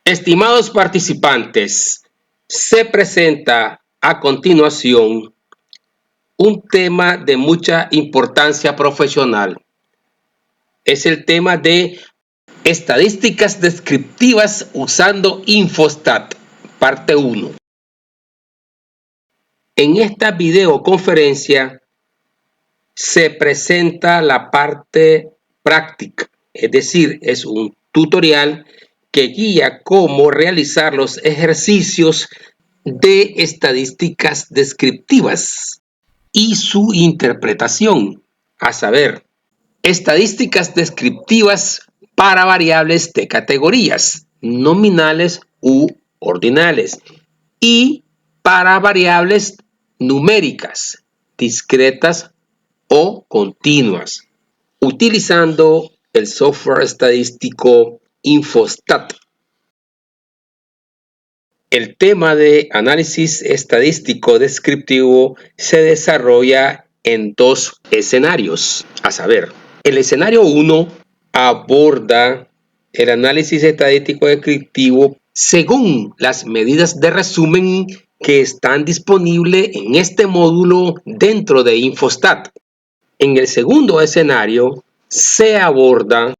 Estimados participantes, se presenta a continuación un tema de mucha importancia profesional. Es el tema de estadísticas descriptivas usando Infostat, parte 1. En esta videoconferencia se presenta la parte práctica, es decir, es un tutorial que guía cómo realizar los ejercicios de estadísticas descriptivas y su interpretación, a saber, estadísticas descriptivas para variables de categorías nominales u ordinales y para variables numéricas, discretas o continuas, utilizando el software estadístico Infostat. El tema de análisis estadístico descriptivo se desarrolla en dos escenarios, a saber, el escenario 1 aborda el análisis estadístico descriptivo según las medidas de resumen que están disponibles en este módulo dentro de Infostat. En el segundo escenario se aborda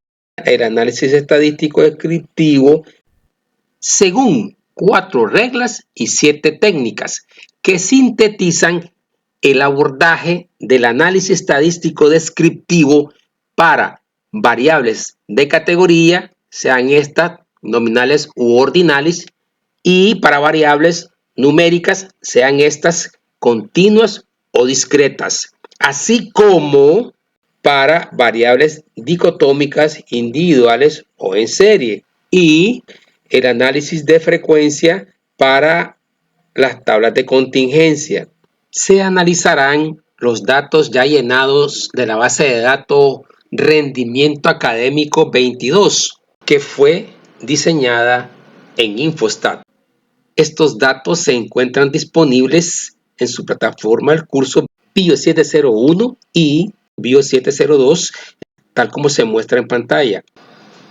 el análisis estadístico descriptivo según 4 reglas y 7 técnicas que sintetizan el abordaje del análisis estadístico descriptivo para variables de categoría, sean estas nominales u ordinales, y para variables numéricas, sean estas continuas o discretas, así como para variables dicotómicas individuales o en serie, y el análisis de frecuencia para las tablas de contingencia. Se analizarán los datos ya llenados de la base de datos Rendimiento Académico 22, que fue diseñada en Infostat. Estos datos se encuentran disponibles en su plataforma el curso Bio 701 y Bio 702, tal como se muestra en pantalla.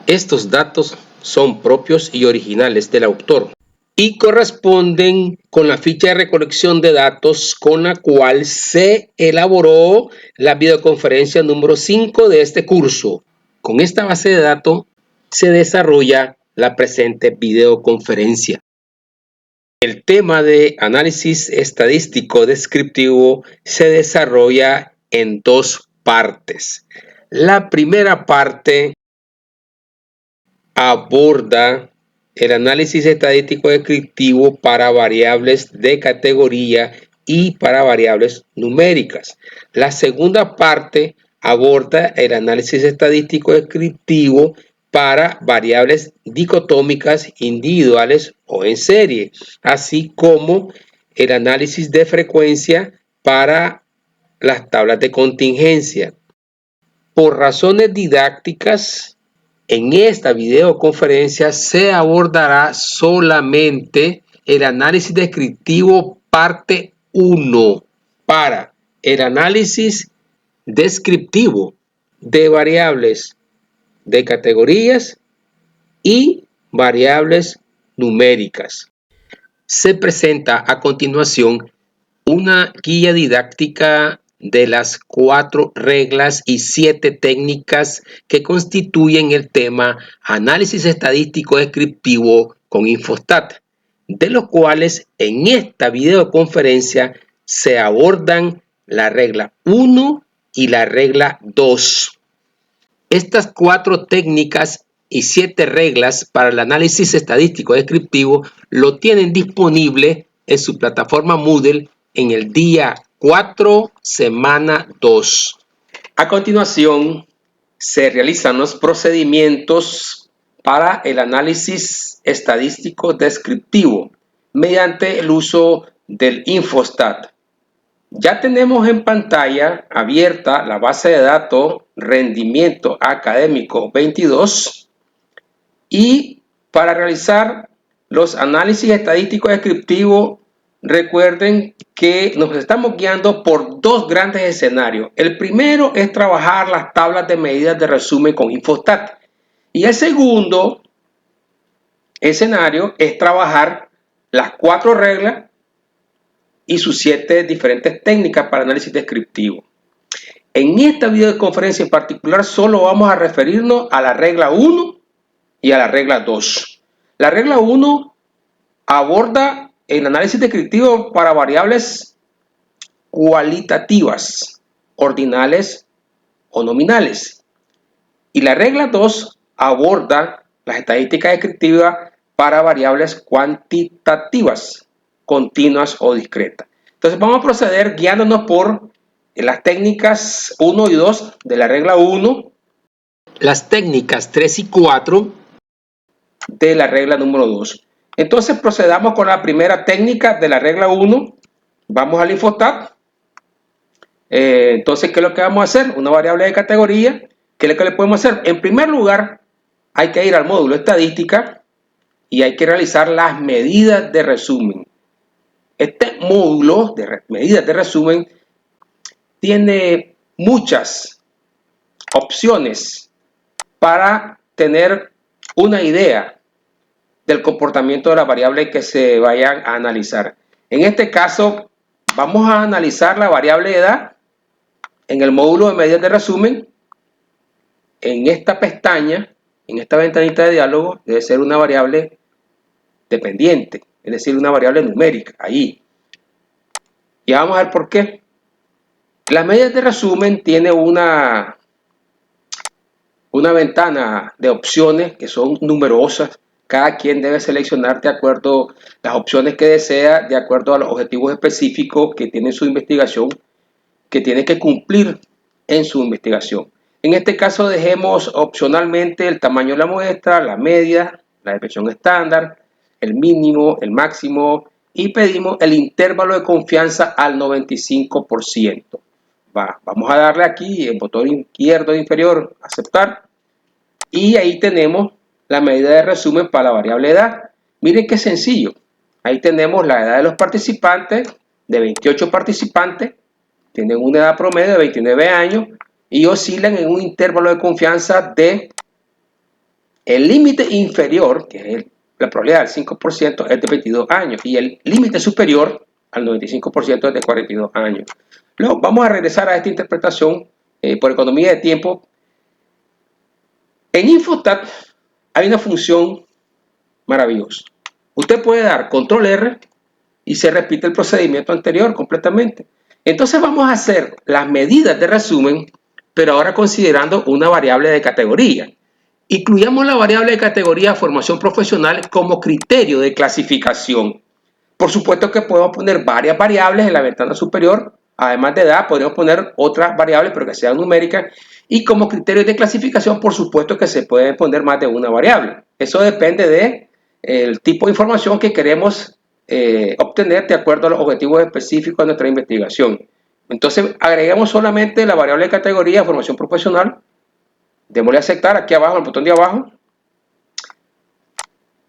Estos datos son propios y originales del autor y corresponden con la ficha de recolección de datos con la cual se elaboró la videoconferencia número 5 de este curso. Con esta base de datos se desarrolla la presente videoconferencia. El tema de análisis estadístico descriptivo se desarrolla en dos partes. La primera parte aborda el análisis estadístico descriptivo para variables de categoría y para variables numéricas. La segunda parte aborda el análisis estadístico descriptivo para variables dicotómicas individuales o en serie, así como el análisis de frecuencia para las tablas de contingencia. Por razones didácticas, en esta videoconferencia se abordará solamente el análisis descriptivo parte 1 para el análisis descriptivo de variables de categorías y variables numéricas. Se presenta a continuación una guía didáctica de las 4 reglas y 7 técnicas que constituyen el tema análisis estadístico descriptivo con Infostat, de los cuales en esta videoconferencia se abordan la regla 1 y la regla 2. Estas 4 técnicas y 7 reglas para el análisis estadístico descriptivo lo tienen disponible en su plataforma Moodle en el día 4, semana 2. A continuación, se realizan los procedimientos para el análisis estadístico descriptivo mediante el uso del Infostat. Ya tenemos en pantalla abierta la base de datos Rendimiento Académico 22 y para realizar los análisis estadísticos descriptivos, recuerden que nos estamos guiando por dos grandes escenarios. El primero es trabajar las tablas de medidas de resumen con Infostat y el segundo escenario es trabajar las 4 reglas y sus 7 diferentes técnicas para análisis descriptivo. En esta videoconferencia en particular solo vamos a referirnos a la regla 1 y a la regla 2. La regla 1 aborda el análisis descriptivo para variables cualitativas, ordinales o nominales. Y la regla 2 aborda las estadísticas descriptivas para variables cuantitativas, continuas o discretas. Entonces vamos a proceder guiándonos por las técnicas 1 y 2 de la regla 1, las técnicas 3 y 4 de la regla número 2. Entonces procedamos con la primera técnica de la regla 1. Vamos al Infostat. Entonces, ¿qué es lo que vamos a hacer? Una variable de categoría. ¿Qué es lo que le podemos hacer? En primer lugar, hay que ir al módulo estadística y hay que realizar las medidas de resumen. Este módulo de medidas de resumen tiene muchas opciones para tener una idea del comportamiento de la variable que se vayan a analizar. En este caso, vamos a analizar la variable edad en el módulo de medidas de resumen. En esta pestaña, en esta ventanita de diálogo, debe ser una variable dependiente, es decir, una variable numérica, ahí. Y vamos a ver por qué. Las medidas de resumen tiene una ventana de opciones que son numerosas. Cada quien debe seleccionar de acuerdo a las opciones que desea, de acuerdo a los objetivos específicos que tiene su investigación, que tiene que cumplir en su investigación. En este caso dejemos opcionalmente el tamaño de la muestra, la media, la desviación estándar, el mínimo, el máximo y pedimos el intervalo de confianza al 95%. Vamos a darle aquí el botón izquierdo inferior, aceptar, y ahí tenemos la medida de resumen para la variable edad. Miren qué sencillo. Ahí tenemos la edad de los participantes, de 28 participantes, tienen una edad promedio de 29 años y oscilan en un intervalo de confianza de el límite inferior, que es la probabilidad del 5%, es de 22 años y el límite superior al 95% es de 42 años. Luego vamos a regresar a esta interpretación por economía de tiempo. En Infostat hay una función maravillosa. Usted puede dar control R y se repite el procedimiento anterior completamente. Entonces vamos a hacer las medidas de resumen, pero ahora considerando una variable de categoría. Incluyamos la variable de categoría formación profesional como criterio de clasificación. Por supuesto que podemos poner varias variables en la ventana superior. Además de edad, podemos poner otras variables, pero que sean numéricas. Y como criterio de clasificación, por supuesto que se pueden poner más de una variable. Eso depende del tipo de información que queremos obtener de acuerdo a los objetivos específicos de nuestra investigación. Entonces, agregamos solamente la variable de categoría formación profesional. Démosle a aceptar aquí abajo, en el botón de abajo.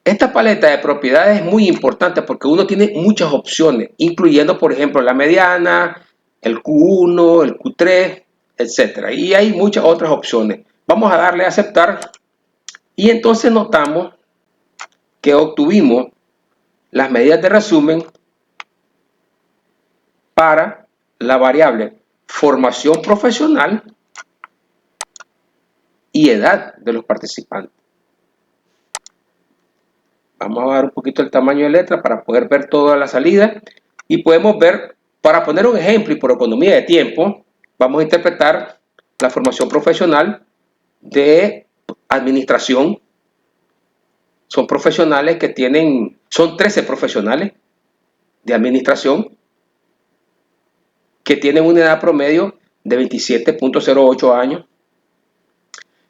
Esta paleta de propiedades es muy importante porque uno tiene muchas opciones, incluyendo, por ejemplo, la mediana, el Q1, el Q3, etc. Y hay muchas otras opciones. Vamos a darle a aceptar y entonces notamos que obtuvimos las medidas de resumen para la variable formación profesional y edad de los participantes. Vamos a bajar un poquito el tamaño de letra para poder ver toda la salida y podemos ver, para poner un ejemplo y por economía de tiempo, vamos a interpretar la formación profesional de administración. Son profesionales que son 13 profesionales de administración que tienen una edad promedio de 27.08 años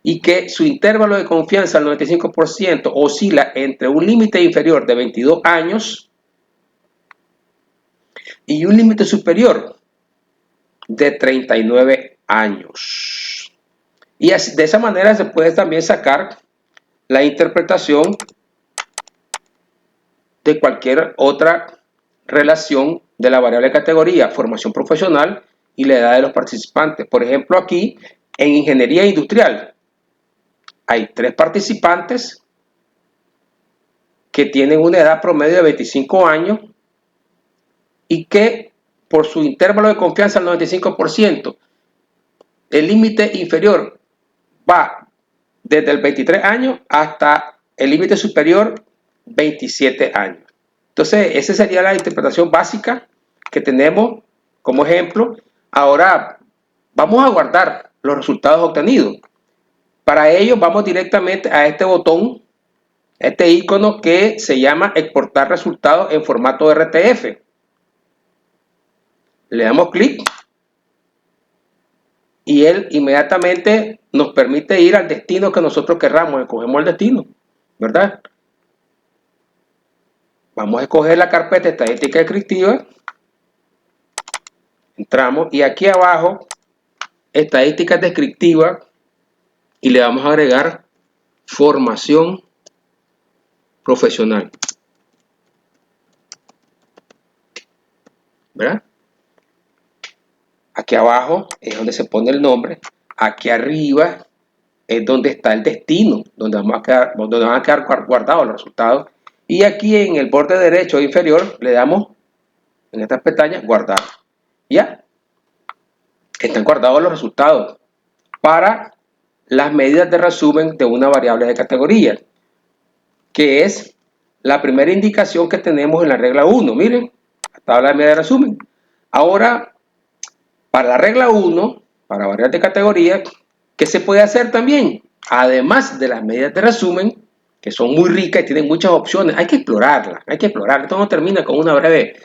y que su intervalo de confianza al 95% oscila entre un límite inferior de 22 años y un límite superior de 39 años. Y de esa manera se puede también sacar la interpretación de cualquier otra relación de la variable categoría formación profesional y la edad de los participantes. Por ejemplo, aquí en ingeniería industrial hay 3 participantes que tienen una edad promedio de 25 años y que por su intervalo de confianza al 95%, el límite inferior va desde el 23 años hasta el límite superior 27 años. Entonces, esa sería la interpretación básica que tenemos como ejemplo. Ahora vamos a guardar los resultados obtenidos. Para ello vamos directamente a este botón, este icono que se llama exportar resultados en formato RTF. Le damos clic y él inmediatamente nos permite ir al destino que nosotros querramos. Escogemos el destino, ¿verdad? Vamos a escoger la carpeta estadística descriptiva. Entramos y aquí abajo, estadísticas descriptivas, y le vamos a agregar formación profesional. ¿Verdad? Aquí abajo es donde se pone el nombre. Aquí arriba es donde está el destino, donde van a quedar guardados los resultados. Y aquí en el borde derecho inferior le damos en estas pestañas guardar. Ya están guardados los resultados para las medidas de resumen de una variable de categoría, que es la primera indicación que tenemos en la regla 1. Miren, la tabla de medidas de resumen. Ahora, para la regla 1, para variables de categoría, ¿qué se puede hacer también? Además de las medidas de resumen, que son muy ricas y tienen muchas opciones, hay que explorarlas, hay que explorar. Esto no termina con una breve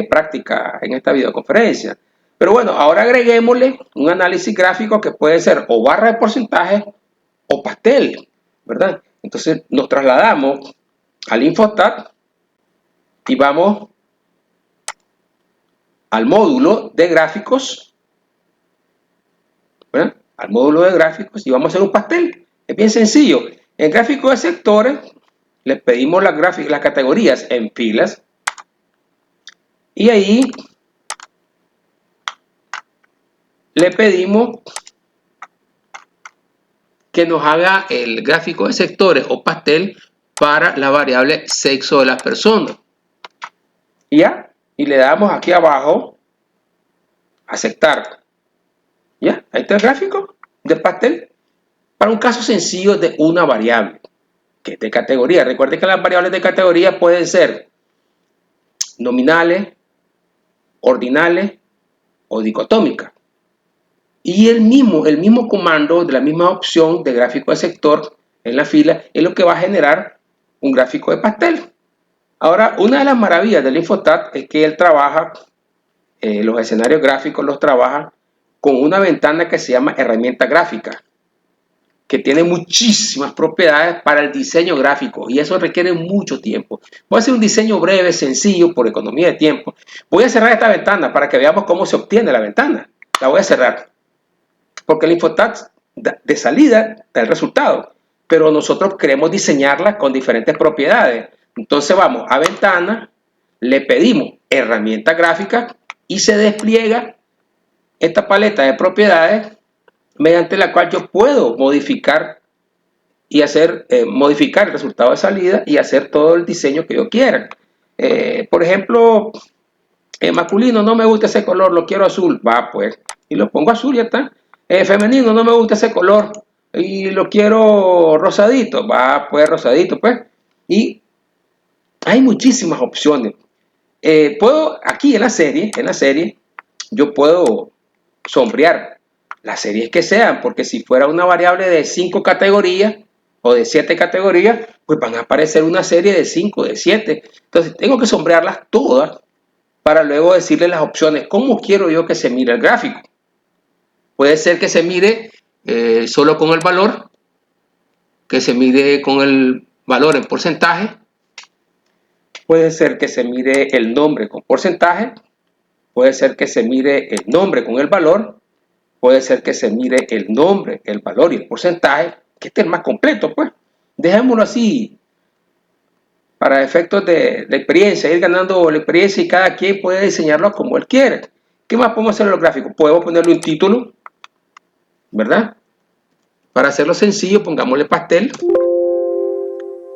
práctica en esta videoconferencia. Pero bueno, ahora agreguémosle un análisis gráfico que puede ser o barra de porcentaje o pastel, ¿verdad? Entonces nos trasladamos al Infostat y vamos al módulo de gráficos, ¿verdad? Al módulo de gráficos y vamos a hacer un pastel. Es bien sencillo. En gráfico de sectores le pedimos las categorías en filas y ahí le pedimos que nos haga el gráfico de sectores o pastel para la variable sexo de las personas. ¿Ya? Y le damos aquí abajo aceptar. ¿Ya? Ahí está el gráfico del pastel para un caso sencillo de una variable que es de categoría. Recuerden que las variables de categoría pueden ser nominales, ordinales o dicotómicas. Y el mismo comando de la misma opción de gráfico de sector en la fila es lo que va a generar un gráfico de pastel. Ahora, una de las maravillas del Infostat es que él trabaja, los escenarios gráficos los trabaja con una ventana que se llama herramienta gráfica, que tiene muchísimas propiedades para el diseño gráfico y eso requiere mucho tiempo. Voy a hacer un diseño breve, sencillo, por economía de tiempo. Voy a cerrar esta ventana para que veamos cómo se obtiene la ventana. La voy a cerrar porque el Infostat de salida da el resultado, pero nosotros queremos diseñarla con diferentes propiedades. Entonces vamos a ventana, le pedimos herramienta gráfica y se despliega esta paleta de propiedades mediante la cual yo puedo modificar y modificar el resultado de salida y hacer todo el diseño que yo quiera. Por ejemplo, masculino, no me gusta ese color, lo quiero azul, va pues, y lo pongo azul y ya está. Femenino, no me gusta ese color y lo quiero rosadito, va pues rosadito pues. Y hay muchísimas opciones. Puedo, aquí en la serie, yo puedo sombrear las series que sean, porque si fuera una variable de 5 categorías o de 7 categorías, pues van a aparecer una serie de 5, de 7. Entonces tengo que sombrearlas todas para luego decirle las opciones, ¿cómo quiero yo que se mire el gráfico? Puede ser que se mire solo con el valor, que se mire con el valor en porcentaje, puede ser que se mire el nombre con porcentaje, puede ser que se mire el nombre con el valor, puede ser que se mire el nombre, el valor y el porcentaje, que esté más completo, pues. Dejémoslo así para efectos de experiencia, ir ganando la experiencia y cada quien puede diseñarlo como él quiere. ¿Qué más podemos hacer en los gráficos? Podemos ponerle un título, ¿verdad? Para hacerlo sencillo, pongámosle pastel.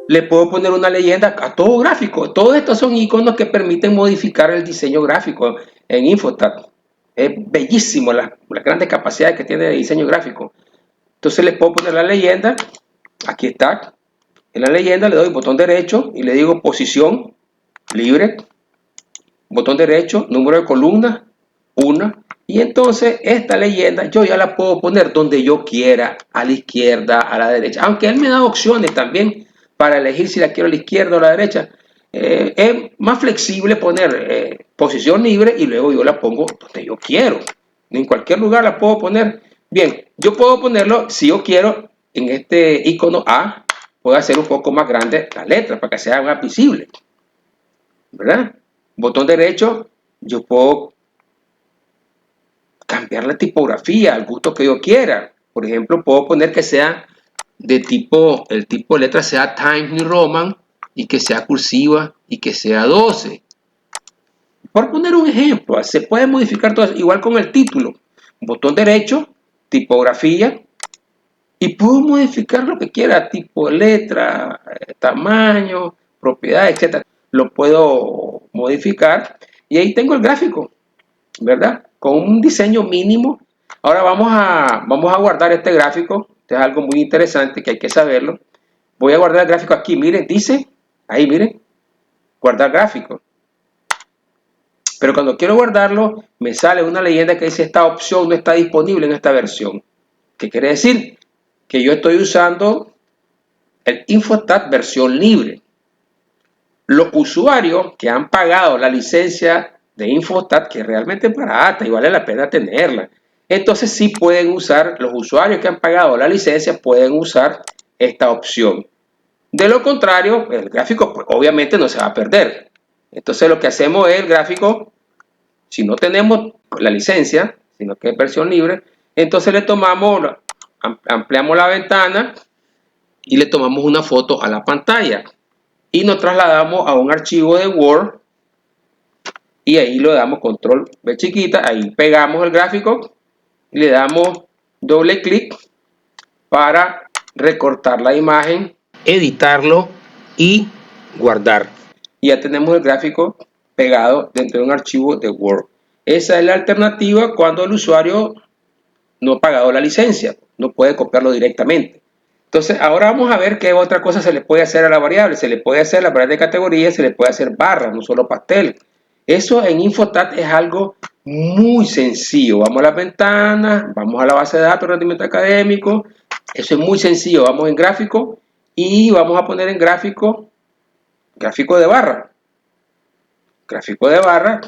Le puedo poner una leyenda a todo gráfico. Todos estos son iconos que permiten modificar el diseño gráfico en Infostat. Es bellísimo las grandes capacidades que tiene de diseño gráfico. Entonces le puedo poner la leyenda. Aquí está. En la leyenda le doy botón derecho y le digo posición libre. Botón derecho, número de columnas, 1. Y entonces esta leyenda yo ya la puedo poner donde yo quiera, a la izquierda, a la derecha. Aunque él me da opciones también para elegir si la quiero a la izquierda o a la derecha. Es más flexible poner posición libre y luego yo la pongo donde yo quiero. En cualquier lugar la puedo poner. Bien, yo puedo ponerlo si yo quiero en este icono A. Puedo hacer un poco más grande la letra para que sea más visible, ¿verdad? Botón derecho, yo puedo cambiar la tipografía al gusto que yo quiera. Por ejemplo, puedo poner que sea de tipo, el tipo de letra sea Times New Roman y que sea cursiva y que sea 12. Por poner un ejemplo, se puede modificar todo eso, igual con el título. Botón derecho, tipografía, y puedo modificar lo que quiera, tipo de letra, tamaño, propiedad, etc. Lo puedo modificar y ahí tengo el gráfico, ¿verdad? Con un diseño mínimo. Ahora vamos a guardar este gráfico. Este es algo muy interesante que hay que saberlo. Voy a guardar el gráfico aquí. Miren, dice, ahí miren, guardar gráfico. Pero cuando quiero guardarlo, me sale una leyenda que dice esta opción no está disponible en esta versión. ¿Qué quiere decir? Que yo estoy usando el Infostat versión libre. Los usuarios que han pagado la licencia de Infostat, que realmente es barata y vale la pena tenerla, entonces sí pueden usar, los usuarios que han pagado la licencia pueden usar esta opción. De lo contrario, el gráfico pues, obviamente no se va a perder. Entonces lo que hacemos es el gráfico, si no tenemos la licencia, sino que es versión libre, entonces le tomamos, ampliamos la ventana y le tomamos una foto a la pantalla y nos trasladamos a un archivo de Word y ahí le damos control B chiquita, ahí pegamos el gráfico y le damos doble clic para recortar la imagen, editarlo y guardar. Y ya tenemos el gráfico pegado dentro de un archivo de Word. Esa es la alternativa cuando el usuario no ha pagado la licencia, no puede copiarlo directamente. Entonces, ahora vamos a ver qué otra cosa se le puede hacer a la variable. Se le puede hacer la variable de categoría, se le puede hacer barra, no solo pastel. Eso en Infostat es algo muy sencillo. Vamos a las ventanas, vamos a la base de datos, rendimiento académico. Eso es muy sencillo. Vamos en gráfico y vamos a poner en gráfico de barra. Gráfico de barra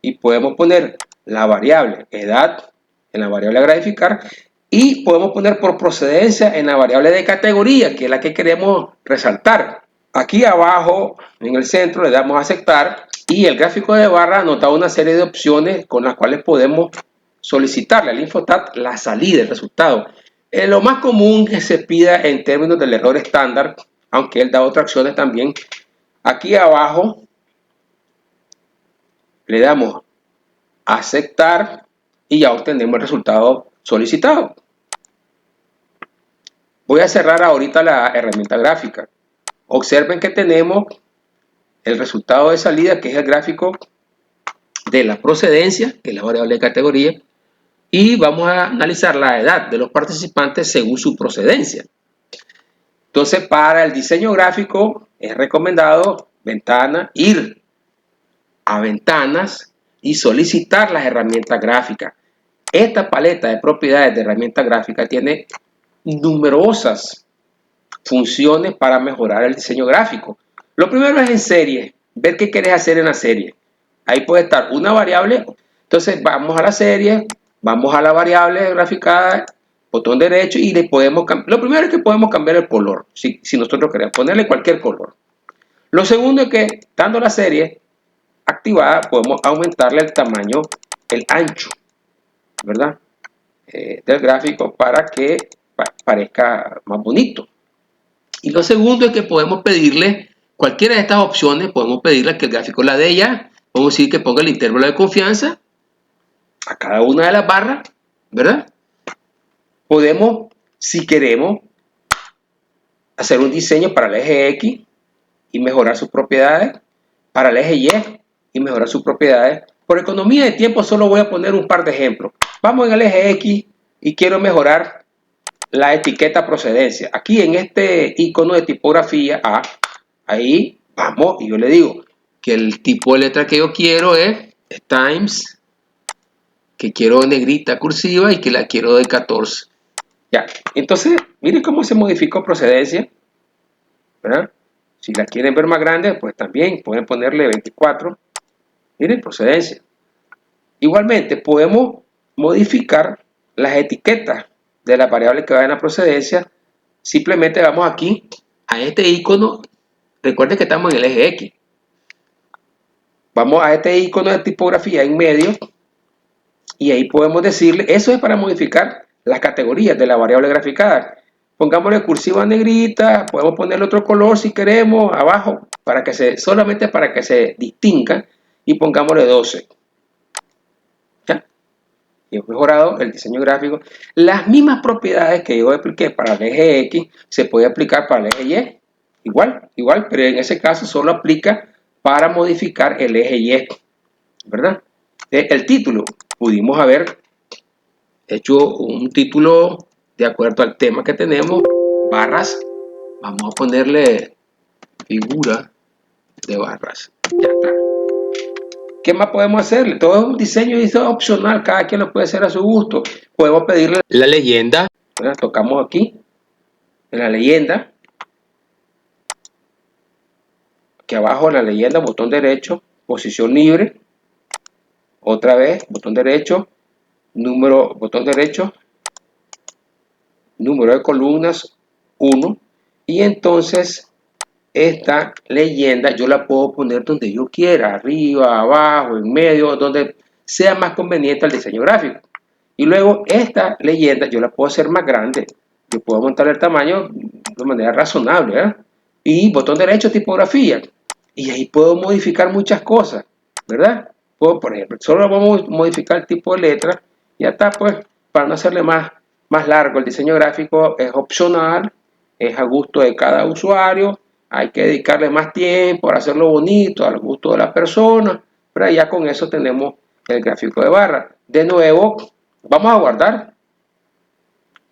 y podemos poner la variable edad en la variable a graficar y podemos poner por procedencia en la variable de categoría, que es la que queremos resaltar. Aquí abajo, en el centro, le damos a aceptar y el gráfico de barra nos da una serie de opciones con las cuales podemos solicitarle al Infostat la salida, el resultado. Lo más común que se pida en términos del error estándar, aunque él da otras opciones también. Aquí abajo le damos a aceptar y ya obtenemos el resultado solicitado. Voy a cerrar ahorita la herramienta gráfica. Observen que tenemos el resultado de salida, que es el gráfico de la procedencia, que es la variable de categoría, y vamos a analizar la edad de los participantes según su procedencia. Entonces, para el diseño gráfico es recomendado ir a ventanas y solicitar las herramientas gráficas. Esta paleta de propiedades de herramienta gráfica tiene numerosas funciones para mejorar el diseño gráfico. Lo primero es en serie, ver qué quieres hacer en la serie. Ahí puede estar una variable. Entonces vamos a la serie, vamos a la variable graficada, botón derecho y le podemos cambiar. Lo primero es que podemos cambiar el color, si nosotros queremos ponerle cualquier color. Lo segundo es que, estando la serie activada, podemos aumentarle el tamaño, el ancho, ¿verdad? Del gráfico para que parezca más bonito. Y lo segundo es que podemos pedirle cualquiera de estas opciones, podemos pedirle que el gráfico la dé ya, podemos decir que ponga el intervalo de confianza a cada una de las barras, ¿verdad? Podemos, si queremos, hacer un diseño para el eje X y mejorar sus propiedades, para el eje Y y mejorar sus propiedades. Por economía de tiempo solo voy a poner un par de ejemplos. Vamos en el eje X y quiero mejorar la etiqueta procedencia. Aquí en este icono de tipografía A, ahí vamos y yo le digo que el tipo de letra que yo quiero es Times, que quiero negrita cursiva y que la quiero de 14. Ya, entonces miren cómo se modificó procedencia, ¿verdad? Si la quieren ver más grande, pues también pueden ponerle 24. Miren, procedencia. Igualmente, podemos modificar las etiquetas de las variables que vayan a procedencia. Simplemente vamos aquí a este icono. Recuerden que estamos en el eje X. Vamos a este icono de tipografía en medio y ahí podemos decirle, eso es para modificar las categorías de la variable graficada. Pongámosle cursiva negrita, podemos ponerle otro color si queremos abajo, para que solamente para que se distinga, y pongámosle 12. ¿Ya? Y he mejorado el diseño gráfico. Las mismas propiedades que yo apliqué para el eje X se puede aplicar para el eje Y. Igual, pero en ese caso solo aplica para modificar el eje Y, ¿verdad? El título, pudimos haber hecho un título de acuerdo al tema que tenemos, barras, vamos a ponerle figura de barras, ya está. ¿Qué más podemos hacerle? Todo es un diseño y eso es opcional, cada quien lo puede hacer a su gusto. Podemos pedirle la leyenda, ¿verdad? Tocamos aquí en la leyenda, aquí abajo en la leyenda, botón derecho, posición libre, otra vez, botón derecho, botón derecho, número de columnas 1, y entonces esta leyenda yo la puedo poner donde yo quiera, arriba, abajo, en medio, donde sea más conveniente al diseño gráfico. Y luego esta leyenda yo la puedo hacer más grande, yo puedo montar el tamaño de manera razonable, ¿verdad? Y botón derecho, tipografía, y ahí puedo modificar muchas cosas, ¿verdad? Puedo, por ejemplo, solo vamos a modificar el tipo de letra, y ya está, pues, para no hacerle más largo. El diseño gráfico es opcional, es a gusto de cada usuario, hay que dedicarle más tiempo para hacerlo bonito, al gusto de la persona, pero ya con eso tenemos el gráfico de barra. De nuevo, vamos a guardar,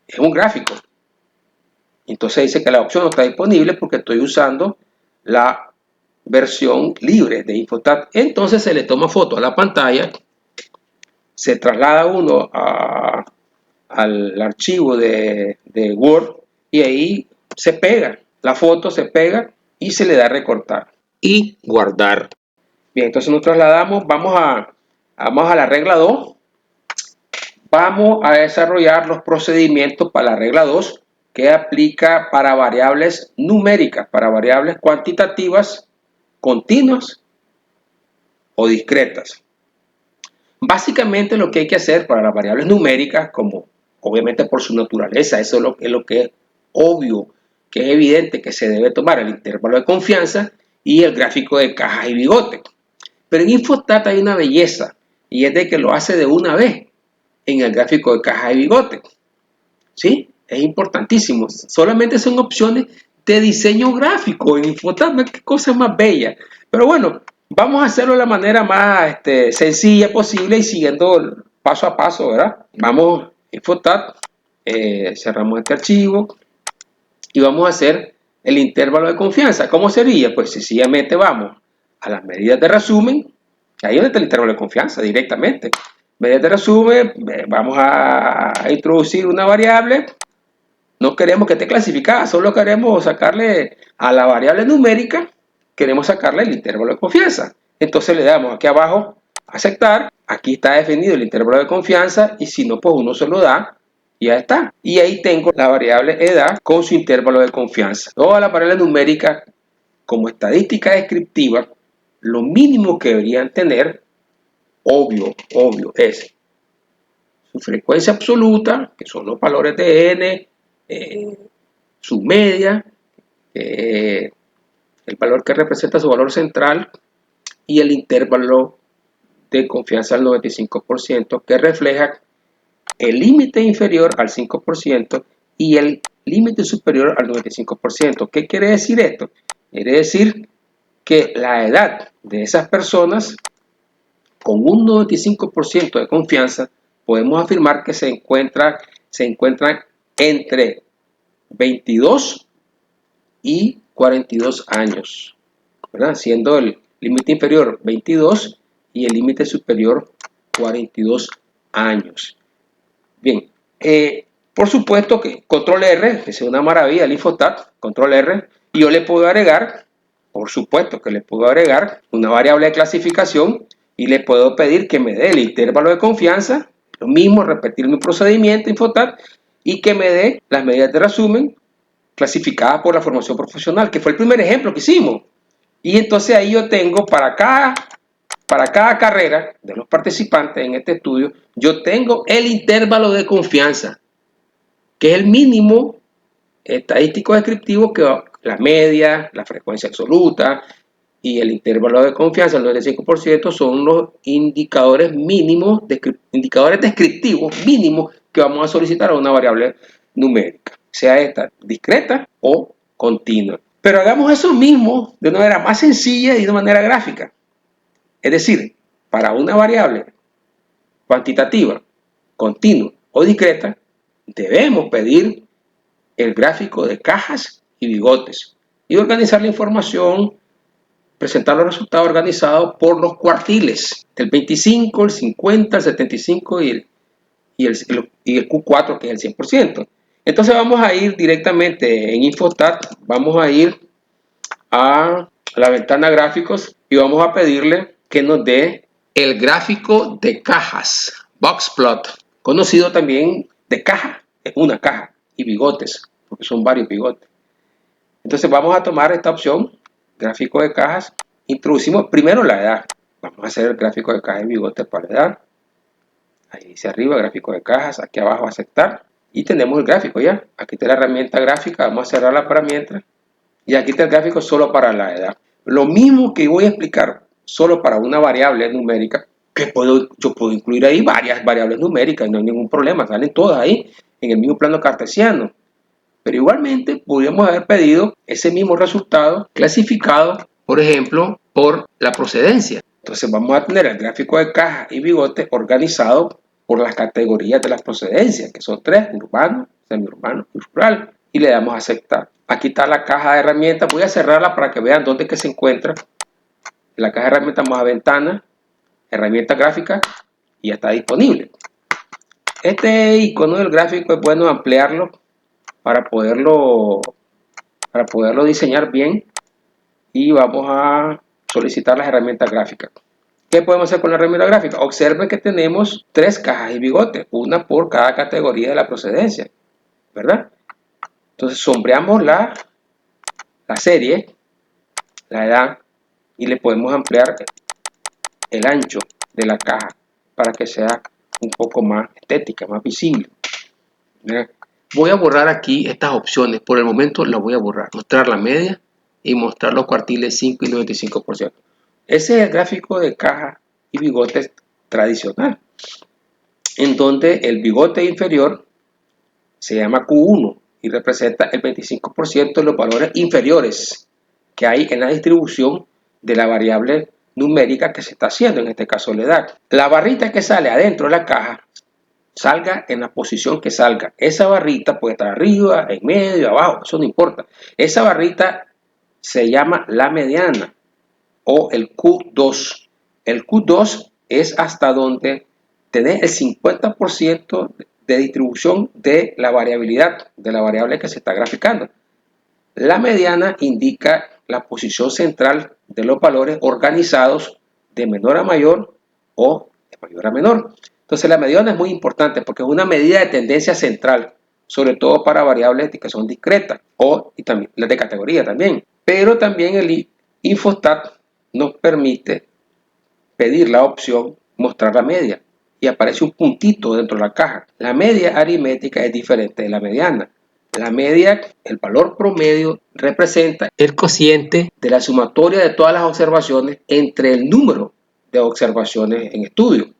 es un gráfico. Entonces dice que la opción no está disponible porque estoy usando la versión libre de Infostat. Entonces se le toma foto a la pantalla, se traslada uno al archivo de Word y ahí se pega, la foto se pega y se le da a recortar y guardar. Bien, entonces nos trasladamos, vamos a la regla 2. Vamos a desarrollar los procedimientos para la regla 2 que aplica para variables numéricas, para variables cuantitativas, continuas o discretas. Básicamente lo que hay que hacer para las variables numéricas, como obviamente por su naturaleza, eso es lo que es obvio, que es evidente que se debe tomar el intervalo de confianza y el gráfico de cajas y bigote. Pero en Infostat hay una belleza y es de que lo hace de una vez en el gráfico de caja y bigote. ¿Sí? Es importantísimo. Solamente son opciones de diseño gráfico en Infostat. Qué cosa más bella. Pero bueno, vamos a hacerlo de la manera más sencilla posible y siguiendo paso a paso, ¿verdad? Vamos, Infostat, cerramos este archivo y vamos a hacer el intervalo de confianza. ¿Cómo sería? Pues sencillamente vamos a las medidas de resumen, ahí donde está el intervalo de confianza directamente. Medidas de resumen, vamos a introducir una variable, no queremos que esté clasificada, solo queremos sacarle a la variable numérica, queremos sacarle el intervalo de confianza. Entonces le damos aquí abajo, aceptar, aquí está definido el intervalo de confianza y si no, pues uno se lo da y ya está. Y ahí tengo la variable edad con su intervalo de confianza. Todas las variables numéricas, como estadística descriptiva, lo mínimo que deberían tener, obvio, es su frecuencia absoluta, que son los valores de n, su media, el valor que representa su valor central, y el intervalo de confianza al 95%, que refleja el límite inferior al 5% y el límite superior al 95%. ¿Qué quiere decir esto? Quiere decir que la edad de esas personas, con un 95% de confianza, podemos afirmar que se encuentran entre 22 y 42 años, ¿verdad? Siendo el límite inferior 22 y el límite superior 42 años. Bien, por supuesto que control R, que es una maravilla el Infostat, control R, y yo le puedo agregar, por supuesto que le puedo agregar una variable de clasificación y le puedo pedir que me dé el intervalo de confianza, lo mismo, repetir mi procedimiento Infostat, y que me dé las medidas de resumen clasificadas por la formación profesional, que fue el primer ejemplo que hicimos. Y entonces ahí yo tengo para cada carrera de los participantes en este estudio, yo tengo el intervalo de confianza, que es el mínimo estadístico descriptivo, que la media, la frecuencia absoluta y el intervalo de confianza, el 95%, son los indicadores mínimos, indicadores descriptivos mínimos que vamos a solicitar a una variable numérica, sea esta discreta o continua. Pero hagamos eso mismo de una manera más sencilla y de una manera gráfica. Es decir, para una variable cuantitativa, continua o discreta, debemos pedir el gráfico de cajas y bigotes y organizar la información, presentar los resultados organizados por los cuartiles, el 25, el 50, el 75 y el Q4, que es el 100%. Entonces vamos a ir directamente en Infostat, vamos a ir a la ventana gráficos y vamos a pedirle que nos dé el gráfico de cajas, boxplot, conocido también de caja, es una caja, y bigotes, porque son varios bigotes. Entonces vamos a tomar esta opción, gráfico de cajas, introducimos primero la edad, vamos a hacer el gráfico de cajas y bigotes para la edad, ahí dice arriba, gráfico de cajas, aquí abajo aceptar, y tenemos el gráfico ya, aquí está la herramienta gráfica, vamos a cerrarla para mientras, y aquí está el gráfico solo para la edad. Lo mismo que voy a explicar solo para una variable numérica, que yo puedo incluir ahí varias variables numéricas, no hay ningún problema, salen todas ahí en el mismo plano cartesiano. Pero igualmente podríamos haber pedido ese mismo resultado clasificado, por ejemplo, por la procedencia. Entonces vamos a tener el gráfico de caja y bigote organizado por las categorías de las procedencias, que son 3, urbano, semiurbano y rural, y le damos a aceptar. Aquí está la caja de herramientas, voy a cerrarla para que vean dónde que se encuentra. En la caja de herramientas vamos a ventana, herramienta gráfica, y ya está disponible. Este icono del gráfico es bueno ampliarlo para poderlo diseñar bien, y vamos a solicitar las herramientas gráficas. ¿Qué podemos hacer con la herramienta gráfica? Observe que tenemos 3 cajas y bigotes, una por cada categoría de la procedencia, ¿verdad? Entonces sombreamos la serie, la edad, y le podemos ampliar el ancho de la caja para que sea un poco más estética, más visible. ¿Verdad? Voy a borrar aquí estas opciones, por el momento las voy a borrar, mostrar la media y mostrar los cuartiles 5 y 95%. Ese es el gráfico de caja y bigotes tradicional, en donde el bigote inferior se llama Q1 y representa el 25% de los valores inferiores que hay en la distribución de la variable numérica que se está haciendo, en este caso la edad. La barrita que sale adentro de la caja, salga en la posición que salga. Esa barrita puede estar arriba, en medio, abajo, eso no importa. Esa barrita se llama la mediana o el Q2. El Q2 es hasta donde tenés el 50% de distribución de la variabilidad, de la variable que se está graficando. La mediana indica la posición central de los valores organizados de menor a mayor o de mayor a menor. Entonces la mediana es muy importante porque es una medida de tendencia central, sobre todo para variables que son discretas y también las de categoría también. Pero también el Infostat nos permite pedir la opción mostrar la media y aparece un puntito dentro de la caja. La media aritmética es diferente de la mediana. La media, el valor promedio, representa el cociente de la sumatoria de todas las observaciones entre el número de observaciones en estudio.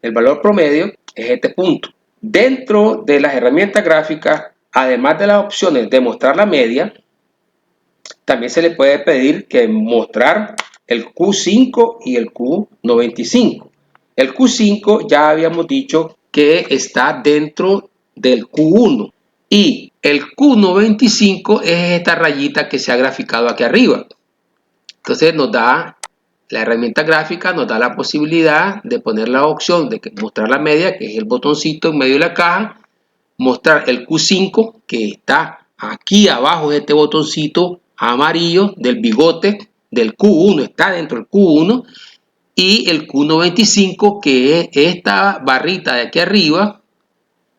El valor promedio es este punto. Dentro de las herramientas gráficas además de las opciones de mostrar la media, también se le puede pedir que mostrar el Q5 y el Q95. El Q5 ya habíamos dicho que está dentro del Q1 y el Q95 es esta rayita que se ha graficado aquí arriba. Entonces nos da la herramienta gráfica, nos da la posibilidad de poner la opción de mostrar la media, que es el botoncito en medio de la caja, mostrar el Q5 que está aquí abajo de este botoncito amarillo del bigote del Q1, está dentro del Q1, y el Q95 que es esta barrita de aquí arriba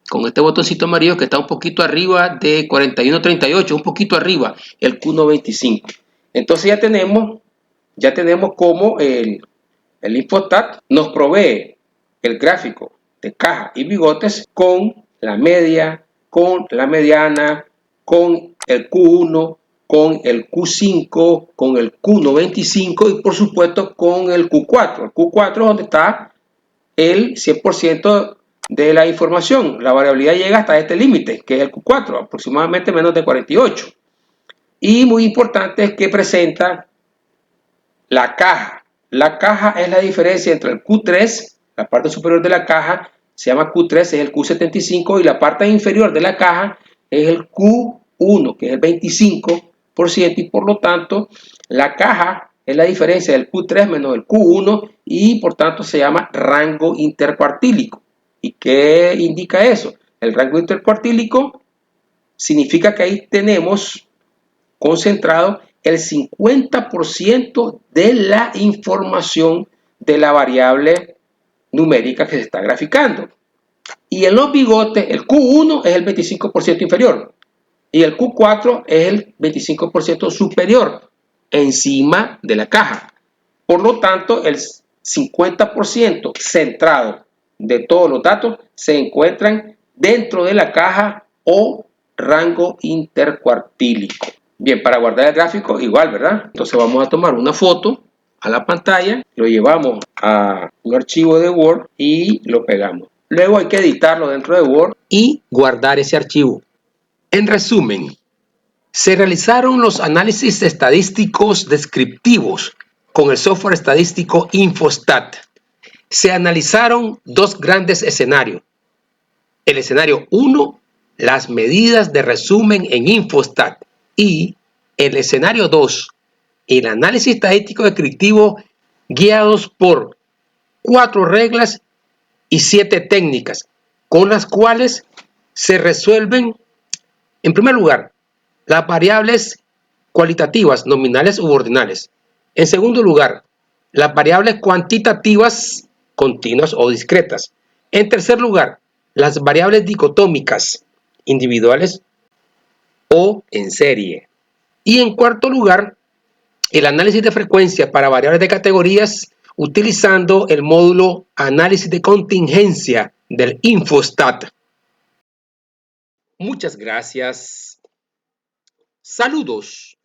con este botoncito amarillo que está un poquito arriba de 4138, un poquito arriba el Q95. Entonces ya tenemos como el Infostat nos provee el gráfico de caja y bigotes con la media, con la mediana, con el Q1, con el Q5, con el Q95 y por supuesto con el Q4. El Q4 es donde está el 100% de la información. La variabilidad llega hasta este límite, que es el Q4, aproximadamente menos de 48. Y muy importante es que presenta la caja. La caja es la diferencia entre el Q3, la parte superior de la caja se llama Q3, es el Q75, y la parte inferior de la caja es el Q1, que es el 25%, y por lo tanto la caja es la diferencia del Q3 menos el Q1 y por tanto se llama rango intercuartílico. ¿Y qué indica eso? El rango intercuartílico significa que ahí tenemos concentrado el 50% de la información de la variable numérica que se está graficando. Y en los bigotes, el Q1 es el 25% inferior y el Q4 es el 25% superior encima de la caja. Por lo tanto, el 50% centrado de todos los datos se encuentran dentro de la caja o rango intercuartílico. Bien, para guardar el gráfico igual, ¿verdad? Entonces vamos a tomar una foto a la pantalla, lo llevamos a un archivo de Word y lo pegamos. Luego hay que editarlo dentro de Word y guardar ese archivo. En resumen, se realizaron los análisis estadísticos descriptivos con el software estadístico Infostat. Se analizaron dos grandes escenarios. El escenario 1, las medidas de resumen en Infostat, y el escenario 2, el análisis estadístico descriptivo guiados por 4 reglas y 7 técnicas con las cuales se resuelven, en primer lugar, las variables cualitativas, nominales u ordinales. En segundo lugar, las variables cuantitativas, continuas o discretas. En tercer lugar, las variables dicotómicas, individuales o en serie. Y en cuarto lugar, el análisis de frecuencia para variables de categorías utilizando el módulo análisis de contingencia del Infostat. Muchas gracias. Saludos.